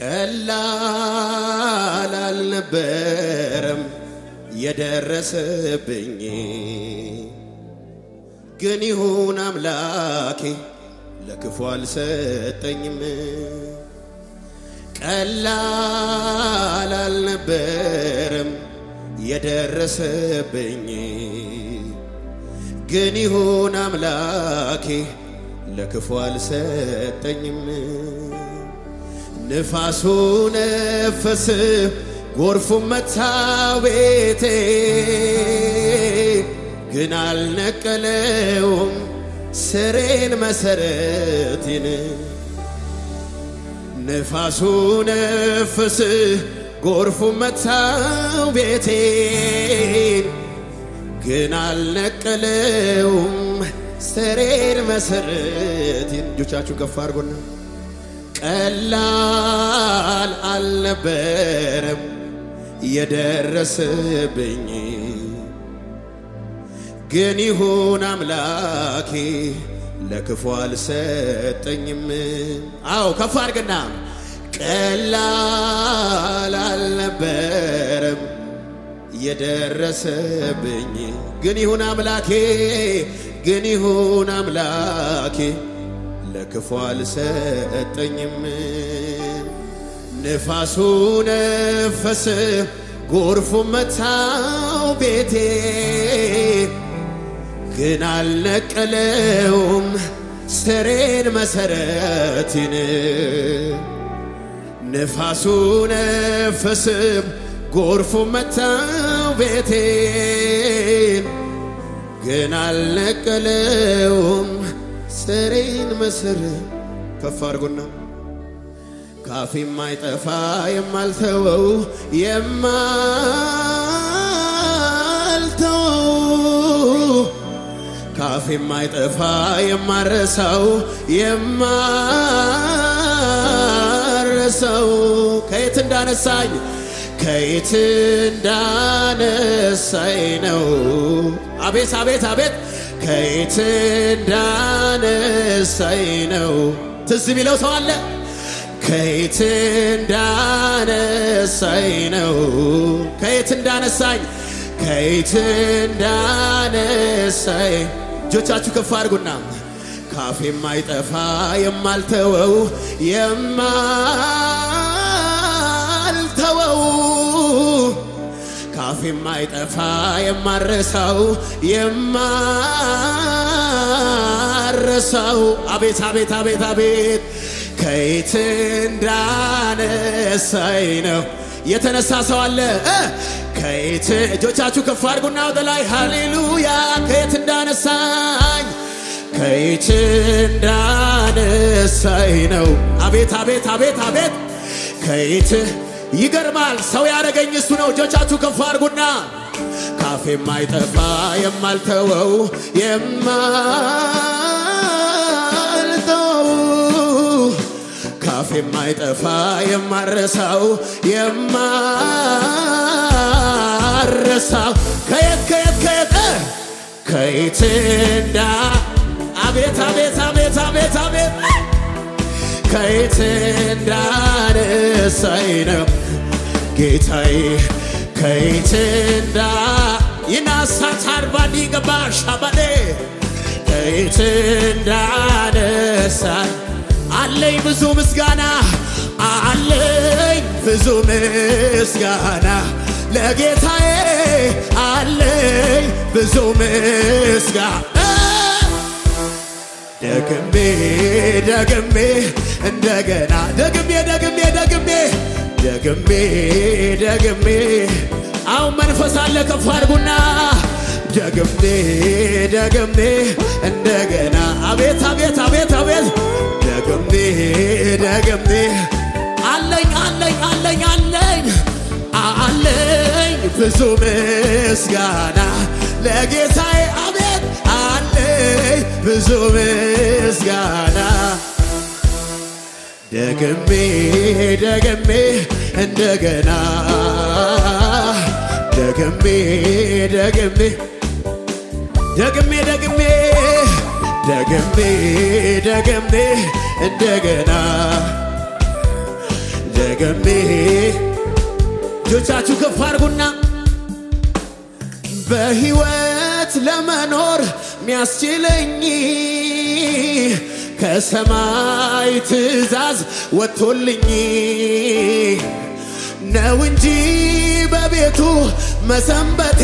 ቀላል አልነበረም የደረሰብኝ ግን ይሁን አምላኬ ለክፉ አልሰጠኝም ቀላል አልነበረም የደረሰብኝ ግን ይሁን አምላኬ ለክፉ አልሰጠኝም ንፋሱ ነፈሰ ጎርፉ መታው ቤቴ ግን አልነቀለውም ስሬን መሰረቴን ንፋሱ ነፈሰ ጎርፉ መታው ቤቴ ግን አልነቀለውም ስሬን መሰረቴን እጆቻችሁ ከፍ አድርጉና ቀላል አልነበረም የደረሰብኝ ግን ይሁን አምላኬ ለክፉ አልሰጠኝም አው ከፍ አድርገና ቀላል አልነበረም የደረሰብኝ ግን ይሁን አምላኬ ለክፉ አልሰጠኝም ንፋሱ ነፈሰ ጎርፉ መታው ቤቴ ግን አልነቀለውም ስሬን መሰረቴን ንፋሱ ነፈሰ ጎርፉ መታው ቤቴ ግን አልነቀለውም ስሬን መሰረት ከፍ አድርጉና ካፌ የማይጠፋ የማልተወው ካፌ የማይጠፋ የማረሳው ከየት እንዳነሳኝ ነው አቤት አቤት አቤት ከየት እንዳነሳኝ ነው ትዝ ቢለው ሰው አለ ከየት እንዳነሳኝ ነው ከየት እንዳነሳኝ እጆቻችሁ ከፍ አድርጉና ካፌ የማይጠፋ የማልተወው ካፌ የማይጠፋ የማረሳው አቤት አቤት አቤት አቤት ከየት እንዳነሳኝ ነው የተነሳ ሰው አለ ከየት እጆቻችሁ ከፍ አድርጉና ወደ ላይ ሃሌሉያ ከየት እንዳነሳኝ ነው አቤት አቤት አቤት አቤት ከየት ይገርማል ሰው ያረገኝ እሱ ነው እጆቻችሁ ከፍ አድርጉና ካፌ የማይጠፋ የማልተወው ካፌ የማይጠፋ የማረሳው ከየት አቤት አቤት አቤት አቤት አቤት ከየት እንዳነሳኝ ነው ጌታዬ ከየት ይናሳታር ባዲ ገባሽ አባዴ ከየት እንዳነሳኝ አለኝ ብዙ ምስጋና ለጌታዬ አለኝ ብዙ ምስጋና ደግሜ እንደገና ደግሜ አሁን መንፈስ አለ ከፍ አድርጉና ደግሜ እንደገና አቤት አቤት አቤት አቤት ደግሜ አለኝ ብዙ ምስጋና ለጌታዬ አቤት አለኝ ብዙ ምስጋና ደግሜ እንደገና ደግሜ እንደገና ደግሜ እጆቻችሁ ከፍ አድርጉና በሕይወት ለመኖር ሚያስችለኝ ከሰማይ ትእዛዝ ወጥቶልኝ ነው እንጂ በቤቱ መሰንበቴ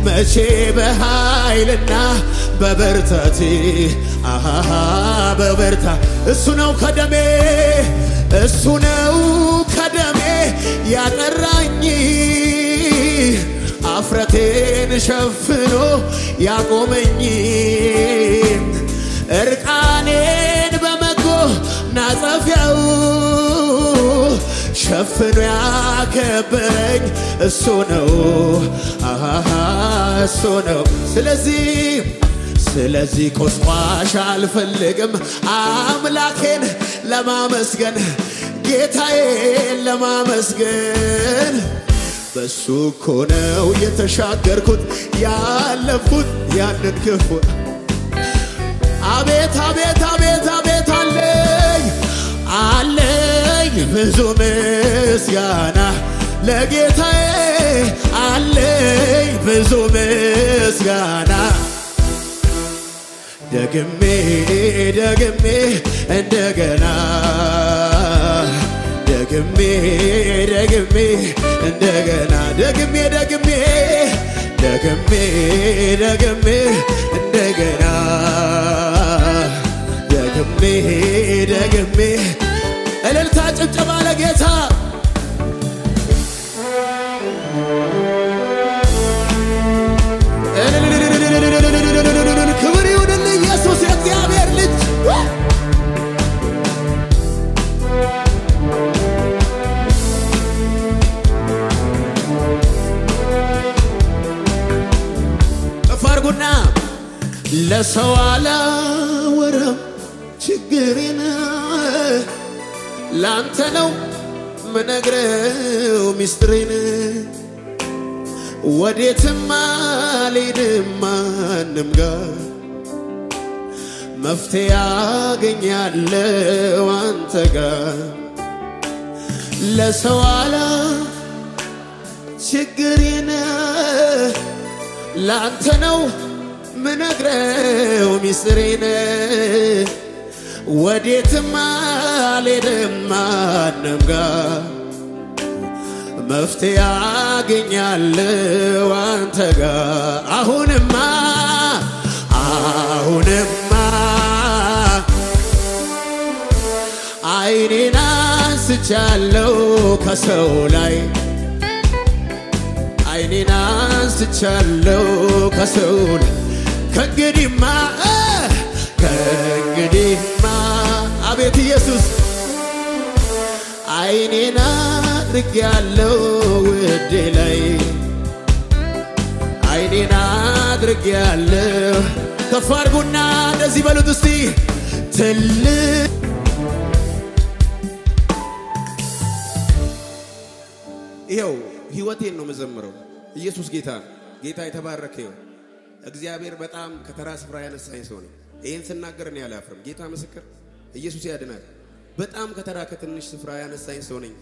መቼ በኃይልና በበርታት በበርታ እሱ ነው ከደሜ ያጠራኝ አፍረቴን ሸፍኖ ያቆመኝ እርቃኔን በመጎናጸፊያው ሸፍኖ ያከበረኝ እሱ ነው እሱ ነው ስለዚህ ቆስቋሽ አልፈልግም አምላኬን ለማመስገን ጌታዬን ለማመስገን በሱ እኮ ነው የተሻገርኩት ያለፉት ያንን ክፉ አቤት አለኝ ብዙ ምስጋና ለጌታዬ አለኝ ብዙ ምስጋና ደግሜ እንደገና ደግሜ እንደገና ደግሜ እንደገና ደግሜ እልልታ ጭብጨባ ለጌታ ክብር ይሁንልህ ኢየሱስ የእግዚአብሔር ልጅ ፈርጉና ለሰው አላወራም ችግሬን ላንተ ነው ምነግረው ሚስጥሬን ወዴትም አልሄድም ማንም ጋር መፍትሄ አገኛለሁ አንተ ጋር ለሰው ችግሬን ላንተ ነው ምነግረው ሚስጥሬን ወዴትም አልሄድም ማንም ጋር መፍትሄ አገኛለሁ አንተ ጋር አሁንማ አይኔን አንስቻለሁ ከሰው ላይ አይኔን አንስቻለሁ ከሰው ላይ ከእንግዲህማ አቤት ኢየሱስ አይኔን አድርጌያለሁ ውዴ ላይ አይኔን አድርጌያለሁ ከፍ አድርጉና እንደዚህ በሉት እስቲ ትልቅ ይኸው ሕይወቴን ነው መዘምረው ኢየሱስ ጌታ የተባረከ ይሁን እግዚአብሔር በጣም ከተራ ስፍራ ያነሳኝ ሰው ነው ይሄን ስናገር እኔ አላፍርም ጌታ ምስክር ኢየሱስ ያድናል በጣም ከተራ ከትንሽ ስፍራ ያነሳኝ ሰው ነኝ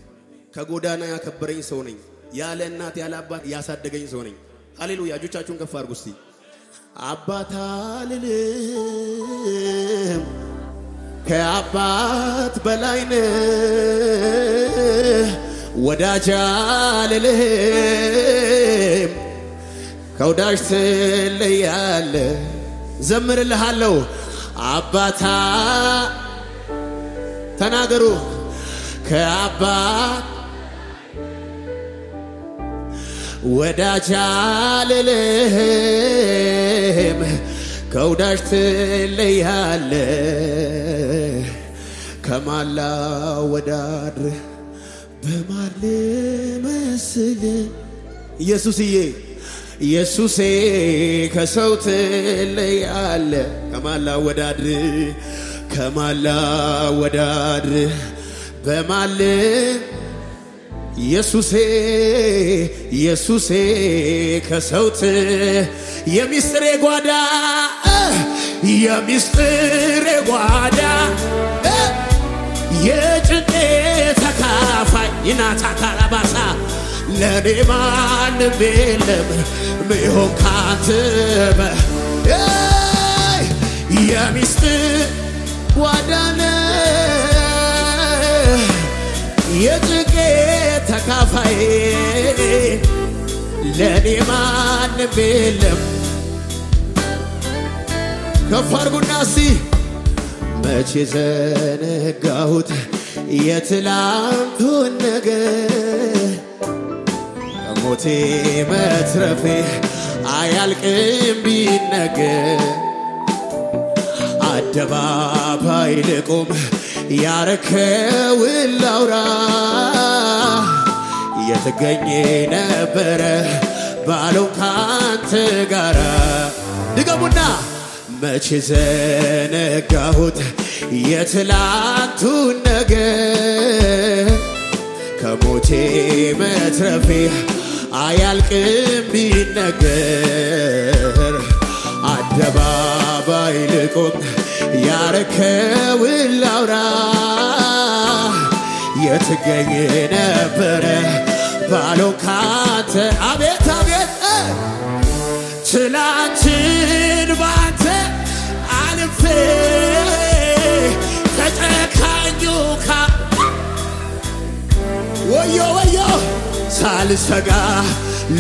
ከጎዳና ያከበረኝ ሰው ነኝ ያለ እናት ያለ አባት ያሳደገኝ ሰው ነኝ ሃሌሉያ እጆቻችሁን ከፍ አድርጉ እስቲ አባት አልልም ከአባት በላይ ነህ ወዳጅ አልልም ከወዳጅ ትለያለህ ዘምርልሃለሁ አባታ ተናገሩ ከአባት ወዳጅ አልልም ከወዳጅ ትለያለህ ከማላ ወዳድር በማን ልመስል ኢየሱሴ ከሰው ትለያለህ ከማላ ወዳድር በማን ኢየሱሴ ከሰው የሚስጥሬ ጓዳ የጭንቄ ይናታ ካራባሳ ለኔ ማንም የለም ሚሆን ካንተ የሚስጥር ጓዳነ የጭንቄ ተካፋይ ለኔ ማንም የለም ከፍ አድርጉና እስቲ መቼ ዘነጋሁት የትላንቱን ነገር ከሞቴ መትረፌ አያልቅም ቢነገር አደባባይ ልቆም ያረከውን ላውራ የትገኝ ነበረ ባለው ካንተ ጋራ ድገሙና መቼ ዘነጋሁት የትላንቱን ነገር ከሞቴ መትረፌ አያልቅም ቢነገር አደባባይ ልቆም ያረከውን ላውራ የትገኝ ነበረ ባለው ካንተ አቤት አቤት ትላንትን ባንተ አልፌ ተጨካኙ ወዮ ወዮ ሳልሰጋ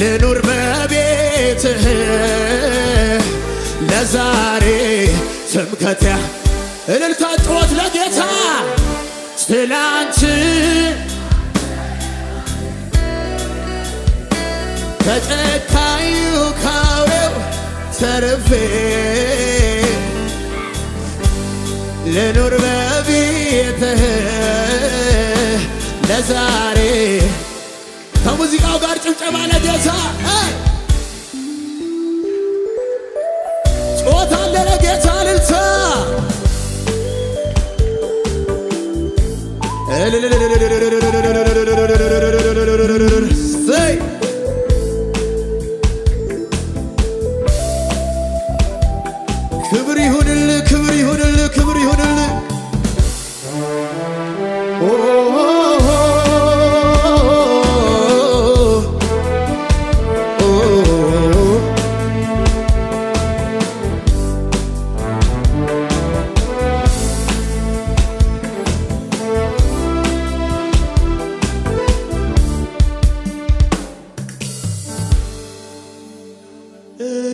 ልኑር በቤትህ ለዛሬ ትምክህቴ እልልታ ጩኸት ለጌታ ትላንት ከጨካኙ ካውሬው ተርፌ ልኑር በቤትህ ለዛሬ ከሙዚቃው ጋር ጭብጨባ ለጌታ ጮታ ለጌታ ልልታ ሰይ ክብር ይሁንልህ ክብር ይሁንልህ ክብር ይሁንልህ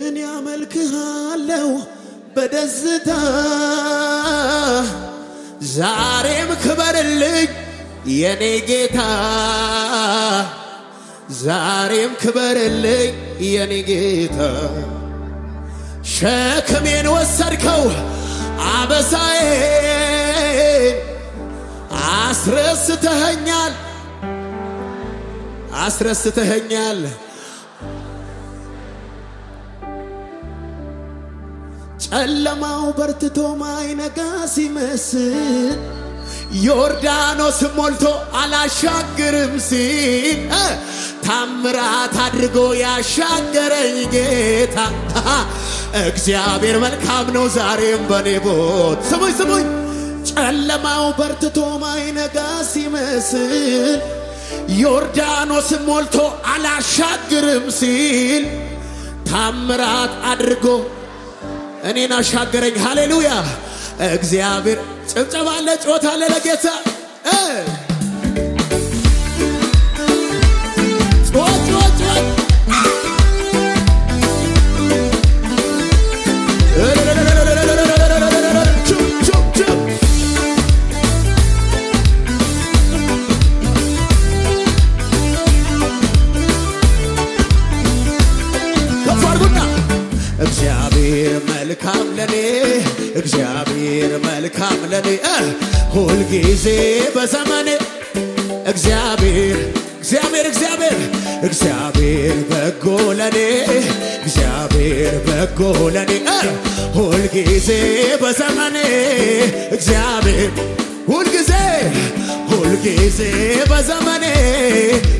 እኔ አመልክሃለሁ በደስታ ዛሬም ክበርልኝ የኔ ጌታ ዛሬም ክበርልኝ የኔ ጌታ ሸክሜን ወሰድከው አበሳዬን አስረስተኸኛል ጨለማው በርትቶ ማይነጋ ሲመስል ዮርዳኖስ ሞልቶ አላሻግርም ሲል ታምራት አድርጎ ያሻገረኝ ጌታ እግዚአብሔር መልካም ነው ዛሬም በኔ ቦት ስሙኝ ጨለማው በርትቶ ማይነጋ ሲመስል ዮርዳኖስ ሞልቶ አላሻግርም ሲል ታምራት አድርጎ እኔን አሻገረኝ ሃሌሉያ እግዚአብሔር ጭብጨባ አለ ጮታ አለ ለጌታ ጮት እግዚአብሔር መልካም ለኔ ሁል ጊዜ በዘመኔ እግዚአብሔር በጎ ለኔ እግዚአብሔር በጎ ለኔ ሁል ጊዜ በዘመኔ እግዚአብሔር ሁል ጊዜ በዘመኔ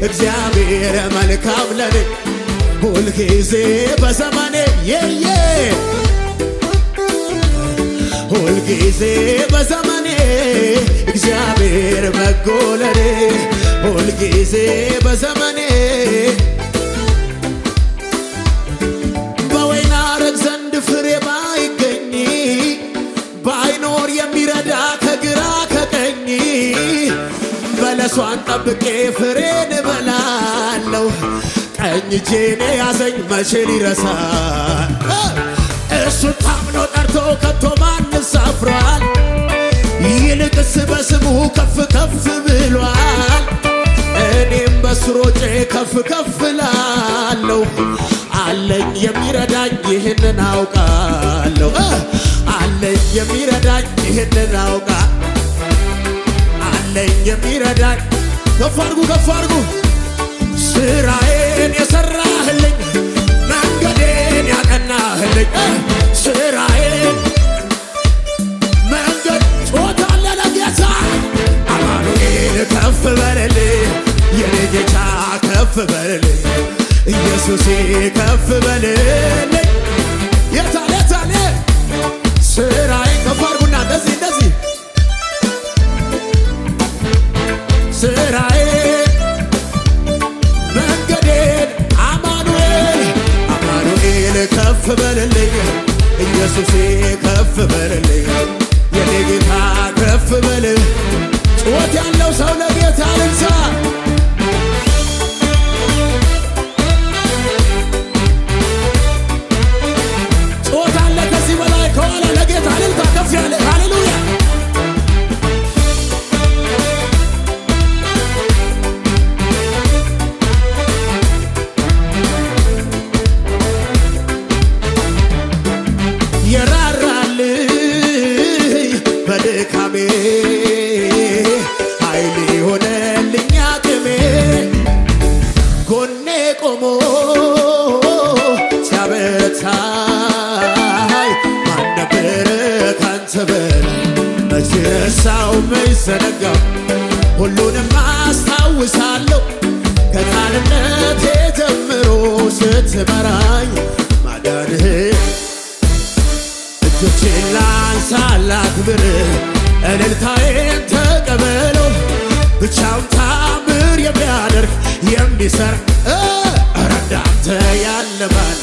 እግዚአብሔር መልካም ለኔ ሁል ጊዜ በዘመኔ ሁል ጊዜ በዘመኔ እግዚአብሔር በጎ ለኔ ሁል ጊዜ በዘመኔ በወይን አረግ ዘንድ ፍሬ ባይገኝ ባይኖር የሚረዳ ከግራ ከቀኝ በለሷን ጠብቄ ፍሬን እበላለሁ ቀኝ እጄን ያዘኝ መቼ ሊረሳ እሱን ታምኖ ጠርቶ ከቶ ማን ሰፍሯል ይልቅስ በስሙ ከፍ ከፍ ብሏል እኔም በስሮጬ ከፍ ከፍ ላለሁ አለኝ የሚረዳኝ ይህንን አውቃለሁ አለኝ የሚረዳኝ ይህንን አውቃለሁ አለኝ የሚረዳኝ ከፍ አድርጉ ስራዬን የሰራህልኝ መንገዴን ያቀናህልኝ ስራዬን መንገድ ጮታለ ለጌታ አማኑኤል ከፍ በልልኝ የኔ ጌታ ከፍ በልልኝ ኢየሱሴ ከፍ በልልኝ የታለ ስራዬን ከፍ አድርጉና እንደዚህ ስራዬን መንገዴን አማኑኤል ከፍ በልልኝ ኢየሱሴ ከፍ በልልኝ የኔ ጌታ ከፍ በል ጩኸት ያለው ሰው ለጌታ ልንሳ ጩኸት አለ ከዚህ በላይ ከኋላ ለጌታ ልልታ ከፍ ያለ ሃሌሉያ በድካሜ ኃይል ሆነልኝ አቅሜ ጎኔ ቆሞ ሲያበረታኝ ማን ነበረ ካንተ በላይ መቼ ረሳው መች ዘነጋው ሁሉንም አስታውሳለሁ ከሕፃንነቴ ጀምሮ ስትመራኝ ማዳንህን እጆቼን ላንሳ ላክብር እልልታዬን ተቀበለው ብቻውን ታምር የሚያደርግ የሚሠራ ኧረ እንዳንተ ያለ ማን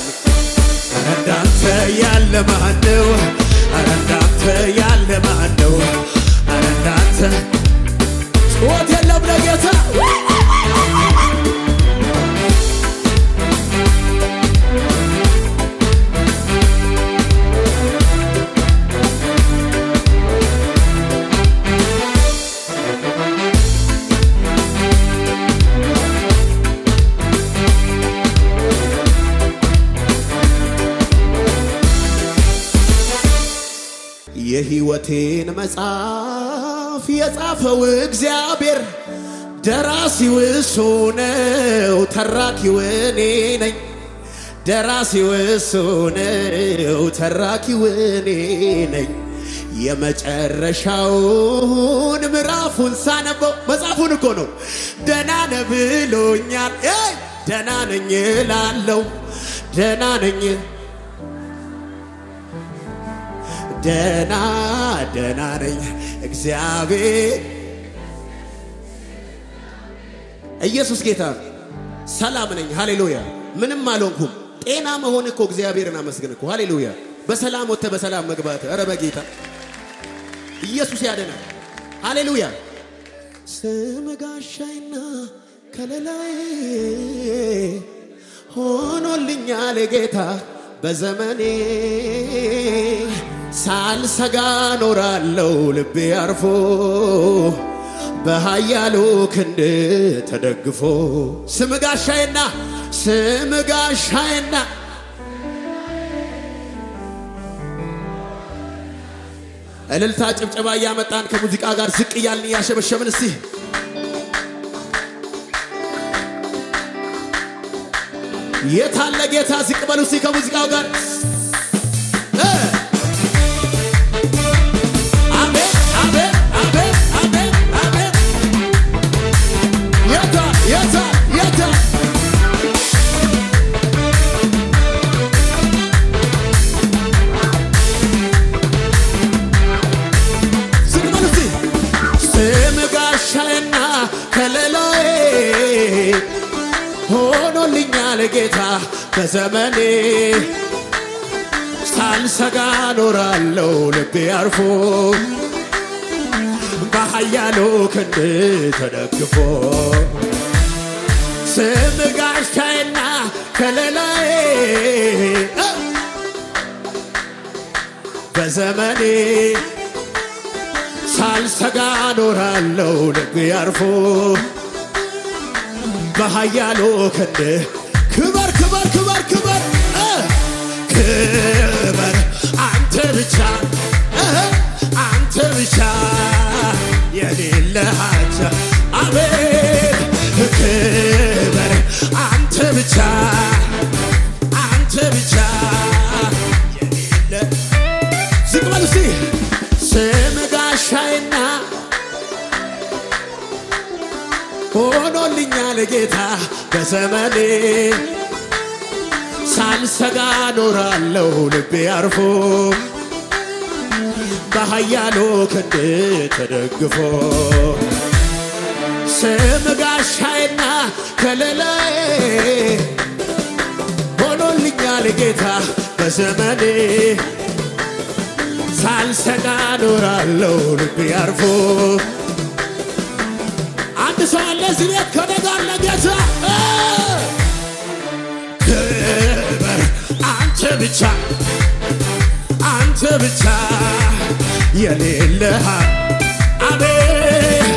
ኧረ እንዳንተ ያለ ማን ነው ኧረ እንዳንተ ያለ ማን ነው ኧረ እንዳንተ ጩኸት የለም ለጌታ የሕይወቴን መጽሐፍ የጻፈው እግዚአብሔር ደራሲው እሱ ነው ተራኪው እኔ ነኝ ደራሲው እሱ ነው ተራኪው እኔ ነኝ የመጨረሻውን ምዕራፉን ሳነበው መጽሐፉን እኮ ነው ደህና ነህ ብሎኛል ደህና ነኝ እላለሁ ደህና ነኝ ደህና ነኝ እግዚአብሔር ኢየሱስ ጌታ ሰላም ነኝ ሃሌሉያ ምንም አልሆንኩም ጤና መሆን እኮ እግዚአብሔርን አመስግን እኮ ሃሌሉያ በሰላም ወጥተህ በሰላም መግባት ኧረ በጌታ ኢየሱስ ያድናል ሃሌሉያ ስም ጋሻዬና ከለላዬ ሆኖልኛል ጌታ በዘመኔ ሳልሰጋ ኖራለሁ ልቤ አርፎ በኃያሉ ክንድ ተደግፎ ስም ጋሻዬና እልልታ ጭብጨባ እያመጣን ከሙዚቃ ጋር ዝቅ እያልን እያሸበሸብን እስቲ የታለ ጌታ ዝቅ በሉ እስቲ ከሙዚቃው ጋር አሜን አሜን አሜን አሜን አሜን የታ ዝቅ በሉ እስቲ ስም ጋሻዬና ከለላዬ ሆኖልኛል ጌታ በዘመኔ ሳልሰጋ ኖራለሁ ልቤ አርፎ በኃያሉ ክንድ ተደግፎ ስም ጋሻዬና ከለላዬ በዘመኔ ሳልሰጋ ኖራለሁ ልቤ አርፎ በኃያሉ ክንድ ክበር ክበር ክበር ክበር ክበር አንተ ብቻ አንተ ብቻ የሌለህ አቻ አቤት ክበር አንተ ብቻ የሌለህ ዝቅ በሉ እስቲ ስም ጋሻዬና ሆኖልኛል ጌታ በዘመኔ ሳልሰጋ ኖራለሁ ልቤ አርፎ በኃያሉ ክንድ ተደግፎ ስም ጋሻዬና ከለላዬ ሆኖልኛል ጌታ በዘመኔ ሳልሰጋ ኖራለሁ ልቤ አርፎ አንድ ሰው አለ እዚህ ቤት ከኔ ጋር ለጌታ ክበር አንተ ብቻ የሌለህ አቤት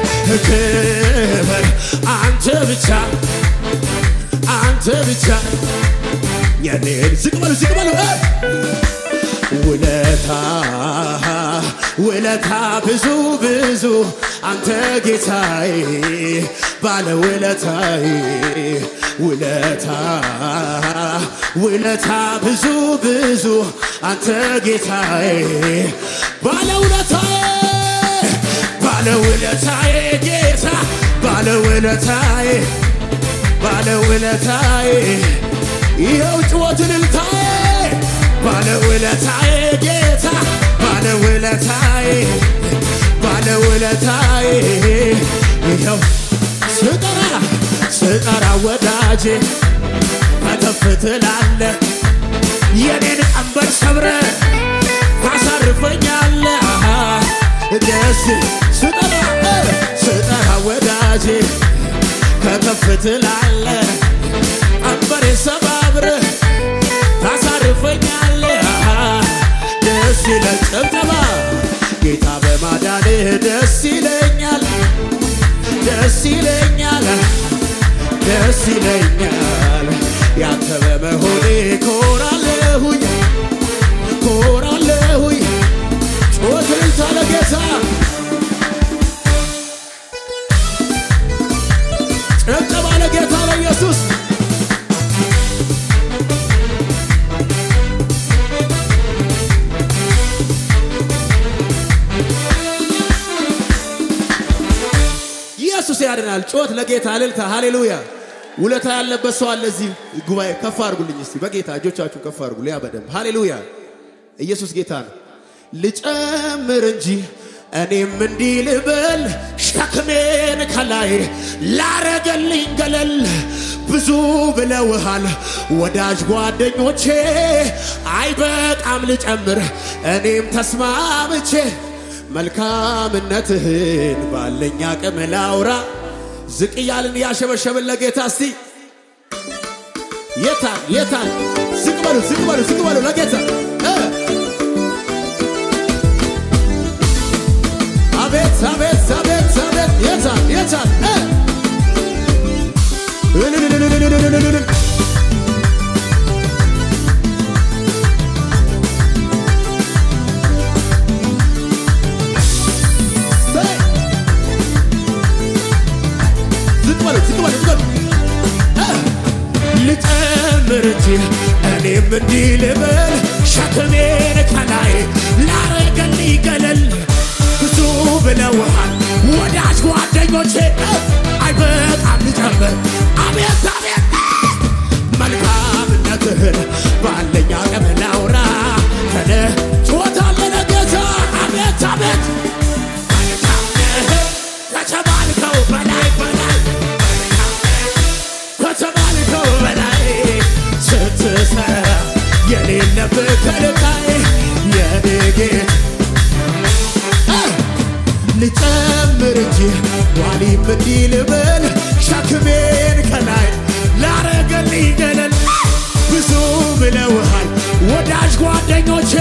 ክበር አንተ ብቻ የሌለህ ዝቅ በሉ ውለታ ብዙ አንተ ጌታዬ ባለ ውለታዬ ውለታ ብዙ አንተ ጌታዬ ባለ ውለታዬ ጌታ ባለ ውለታዬ ይኸው ጭወትን ልታዬ ባለ ውለታዬ ጌታ ባለ ውለታዬ ይኸው ስጠራ ወዳጄ ከተፍ ትላለህ የኔን ቀንበር ሰብረህ ታሳርፈኛለህ ደስ ስጠራ ወዳጄ ከተፍ ትላለህ ቀንበሬ ሰባብረህ ታሳርፈኛለህ ደስ ይለኛል ጭብጨባ ጌታ በማዳንህ ደስ ይለኛል ያንተ በመሆኔ ኮራለሁኝ ጮትልን ታለ ጌታ ጭብጨባ ለጌታ ለኢየሱስ ኢየሱስ ያድናል ጮት ለጌታ እልልታ ሃሌሉያ ውለታ ያለበት ሰው አለ እዚህ ጉባኤ ከፍ አድርጉልኝ እስቲ በጌታ እጆቻችሁን ከፍ አድርጉ ሊያበደም ሃሌሉያ ኢየሱስ ጌታ ነው ልጨምር እንጂ እኔም እንዲህ ልበል ሸክሜን ከላይ ላረገልኝ ገለል ብዙ ብለውሃል ወዳጅ ጓደኞቼ አይበቃም ልጨምር እኔም ተስማምቼ መልካምነትህን ባለኝ አቅም ላውራ ዝቅ እያልን ያሸበሸብን ለጌታ እስቲ የታን ዝቅ በሉ ለጌታ አቤት የታን ልጨምር እንጂ እኔም እንዲህ ልበል ሸክሜን ከላይ ላረገልኝ ገለል ብዙ ብለውሃል ወዳጅ ጓደኞቼ አይበቃም ልጨምር አቤት መልካምነትህን ባለኝ አቅም ላውራ ከነ ጮታለ ለጌታ አቤት ከተባልከው በላይ ከተባልከው እንዲልበል ሸክሜን ከላይ ላረገልኝ ገለል ብዙ ብለውሃል ወዳጅ ጓደኞቼ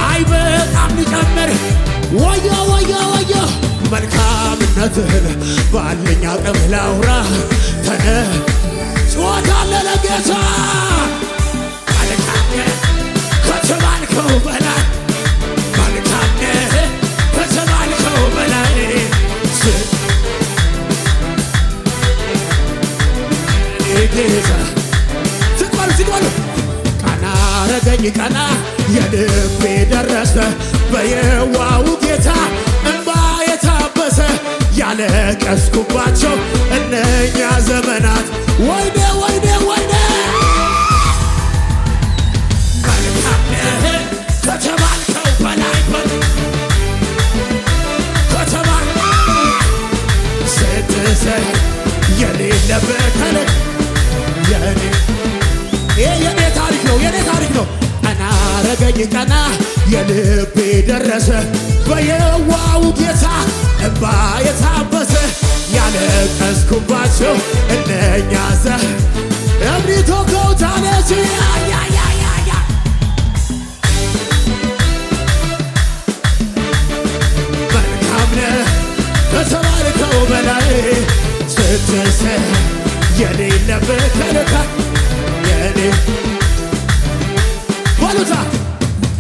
አይበቃም ሊጨምር ወዮ ወዮ ወዮ መልካምነትህን ባለኝ አቅም ላውራ ጭዋታለ ለጌታ መልካምነህ ከተባልከው በላይ መልካምነህ ከተባልከው በላይ ጌታ ዝቋሉ ቀና አረገኝ ቀና የልቤ ደረሰ በየዋው ጌታ እንባ የታበሰ ያለቀስኩባቸው እነኛ ዘመናት ወይኔ ወይኔ ወይኔ መልካምነህ ከተባልከው በላይ ስትሰህ የሌለበት ከልክ የኔ ታሪክ ነው ቀና አረገኝ ቀና የልቤ ደረሰ በየዋው ጌታ እንባ የታበሰ ያለቀስኩባቸው እነኛ እብሪቶ ከውታነች መልካምነህ ከተባልከው በላይ ስትሰህ የሌለበት ከልካ የኔ ባሉታ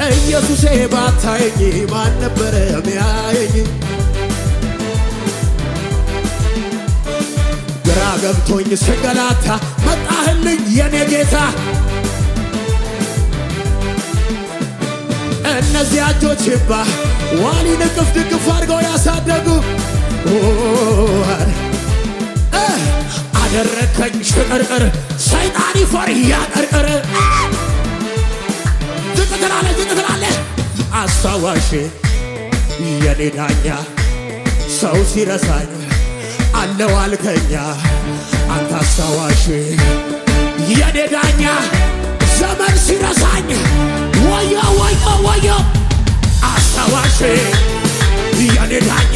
ኢየሱሴ ባታየኝ ማን ነበረ ሚያየኝ ግራ ገብቶኝ ስንገላታ መጣህልኝ የኔ ጌታ እነዚያ እጆችባ ዋሊን እቅፍ ድግፍ አድርገው ያሳደጉ አደረከኝ ሽቅርቅር ሰይጣን ይፈር ያቀርቅር ዝቅትላለህ አስታዋሽ የኔ ዳኛ ሰው ሲረሳኝ አለው አልከኛ አንተ አስታዋሽ የኔ ዳኛ ዘመን ሲረሳኝ ወዮ ወዮ ወዮ አስታዋሽ የኔ ዳኛ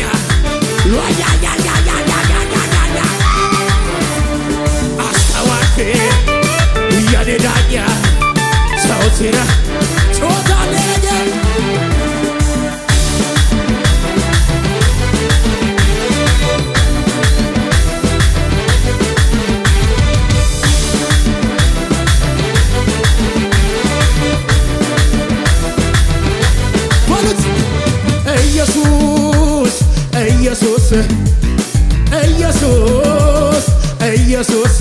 አስታዋሽ የኔ ዳኛ ሰው ሲረሳኝ ኢየሱስ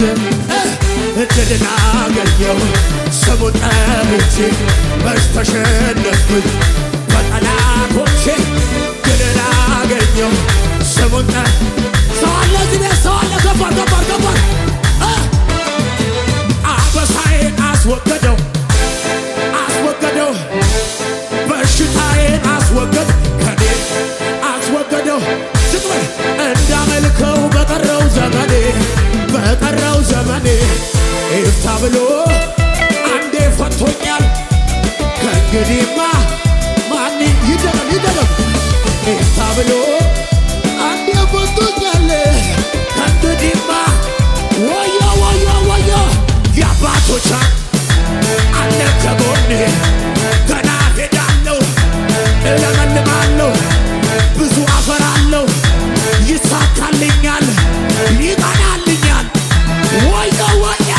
እድልን አገኘሁ ስሙን ጠርቼ በስተሸነፍኩኝ በጠላቶቼ ድልን አገኘሁ ስሙን ሰው አለ እዚህ ሰው አለ ገባር አበሳዬን አስወገደው በሽታዬን አስወገድ ከኔ አስወገደው ዝቅበል እንዳመልከው በቀረው ዘመኔ ይፍታ ብሎ አንዴ ፈቶኛል ከእንግዲህማ ማን ይደረም ይፍታ ብሎ አንዴ ፈቶኛል ከእንግዲህማ ወዮ ወዮ ወዮ የአባቶች አለ ከጎኔ ገና ሄዳለሁ እለመልማለሁ ብዙ አፈራለሁ ይሳካልኛል ይቀናልኛል ወዮ ወዮ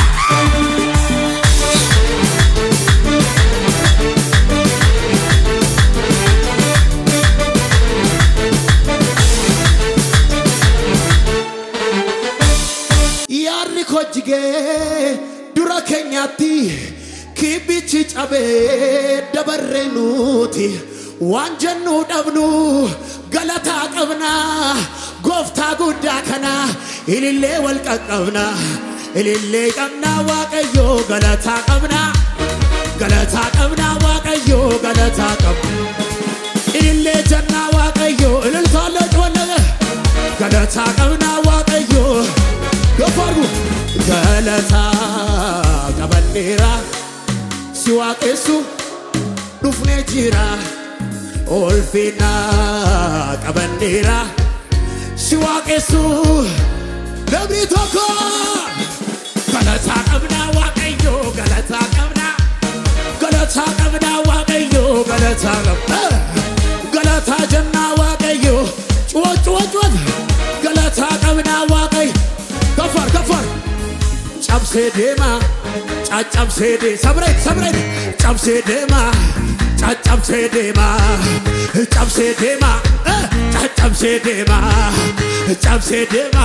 ያሪኮ ጅጌ ዱራ ኬኛቲ ኪቢቺ ጨቤ ደበሬኑቲ ዋንጀኑ ደብኑ ገለታ ቀብና ጎፍታ ጉዳ ከና ኢሊሌ ወልቀቀብና ኢሊሌ ቀብና ዋቀዮ ገለታ ቀብና ዋቀዮ ገለታ ቀብ ኢሊሌ ጀና ዋቀዮ እልልታለች ወለለ ገለታ ቀብና ዋቀዮ ገፋርጉ ገለታ ቀበኔራ ሲዋቄሱ ዱፍኔ ጂራ ኦልፊና ቀበኔራ ዋቄሱ ነብሪ ቶኮ ገለታ ቀብና ዋቀዮ ገለታ ቀብና ዋቀዮ ገለታ ገለታ ጀና ዋቀዮ ጩጩጩ ገለታ ቀብና ዋቀይ ከፈር ጫብሴ ደማ ጫጫብሴ ደ ሰብሬ ጫብሴ ደማ ጫጫብሴ ደማ ጫብሴ ደማ ጫጫብሴ ደማ ጫብሴ ደማ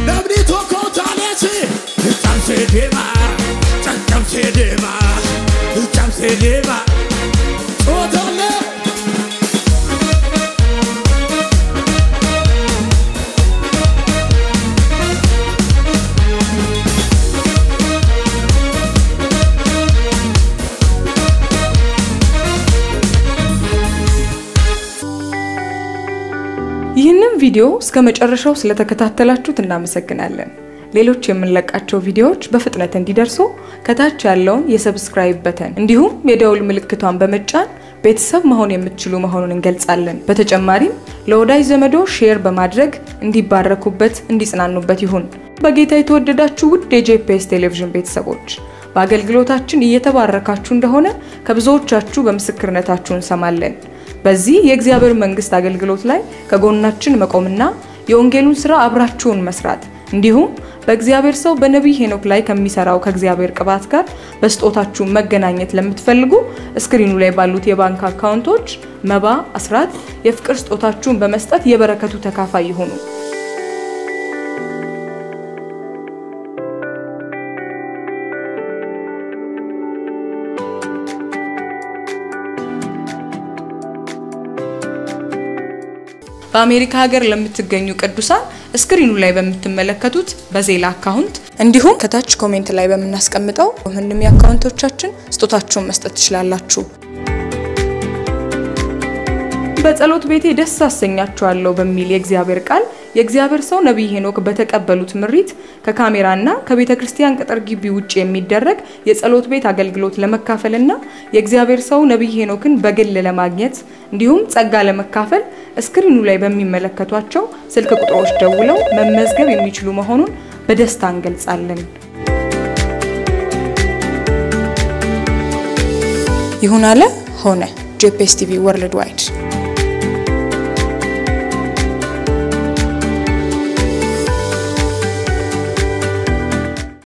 ነብሪ ቶኮ ታለች ጫብሴ ደማ ጫጫብሴ ደማ ጫብሴ ደማ ኦታለ ይህንን ቪዲዮ እስከ መጨረሻው ስለተከታተላችሁት እናመሰግናለን። ሌሎች የምንለቃቸው ቪዲዮዎች በፍጥነት እንዲደርሱ ከታች ያለውን የሰብስክራይብ በተን እንዲሁም የደውል ምልክቷን በመጫን ቤተሰብ መሆን የምትችሉ መሆኑን እንገልጻለን። በተጨማሪም ለወዳጅ ዘመዶ ሼር በማድረግ እንዲባረኩበት እንዲጽናኑበት ይሁን። በጌታ የተወደዳችሁ ውድ የጄፒኤስ ቴሌቪዥን ቤተሰቦች በአገልግሎታችን እየተባረካችሁ እንደሆነ ከብዙዎቻችሁ በምስክርነታችሁ እንሰማለን። በዚህ የእግዚአብሔር መንግስት አገልግሎት ላይ ከጎናችን መቆምና የወንጌሉን ሥራ አብራችሁን መስራት እንዲሁም በእግዚአብሔር ሰው በነብይ ሄኖክ ላይ ከሚሰራው ከእግዚአብሔር ቅባት ጋር በስጦታችሁ መገናኘት ለምትፈልጉ ስክሪኑ ላይ ባሉት የባንክ አካውንቶች መባ፣ አስራት፣ የፍቅር ስጦታችሁን በመስጠት የበረከቱ ተካፋይ ይሁኑ። በአሜሪካ ሀገር ለምትገኙ ቅዱሳን ስክሪኑ ላይ በምትመለከቱት በዜላ አካውንት እንዲሁም ከታች ኮሜንት ላይ በመናስቀምጠው ምንም የአካውንቶቻችን ስጦታችሁን መስጠት ትችላላችሁ። በጸሎት ቤቴ ደስ አሰኛችኋለሁ በሚል የእግዚአብሔር ቃል የእግዚአብሔር ሰው ነብይ ሄኖክ በተቀበሉት ምሪት ከካሜራና ከቤተ ክርስቲያን ቅጥር ግቢ ውጪ የሚደረግ የጸሎት ቤት አገልግሎት ለመካፈልና የእግዚአብሔር ሰው ነብይ ሄኖክን በግል ለማግኘት እንዲሁም ጸጋ ለመካፈል ስክሪኑ ላይ በሚመለከቷቸው ስልክ ቁጥሮች ደውለው መመዝገብ የሚችሉ መሆኑን በደስታ እንገልጻለን። ይሁን አለ ሆነ። ጄፒኤስ ቲቪ ወርልድ ዋይድ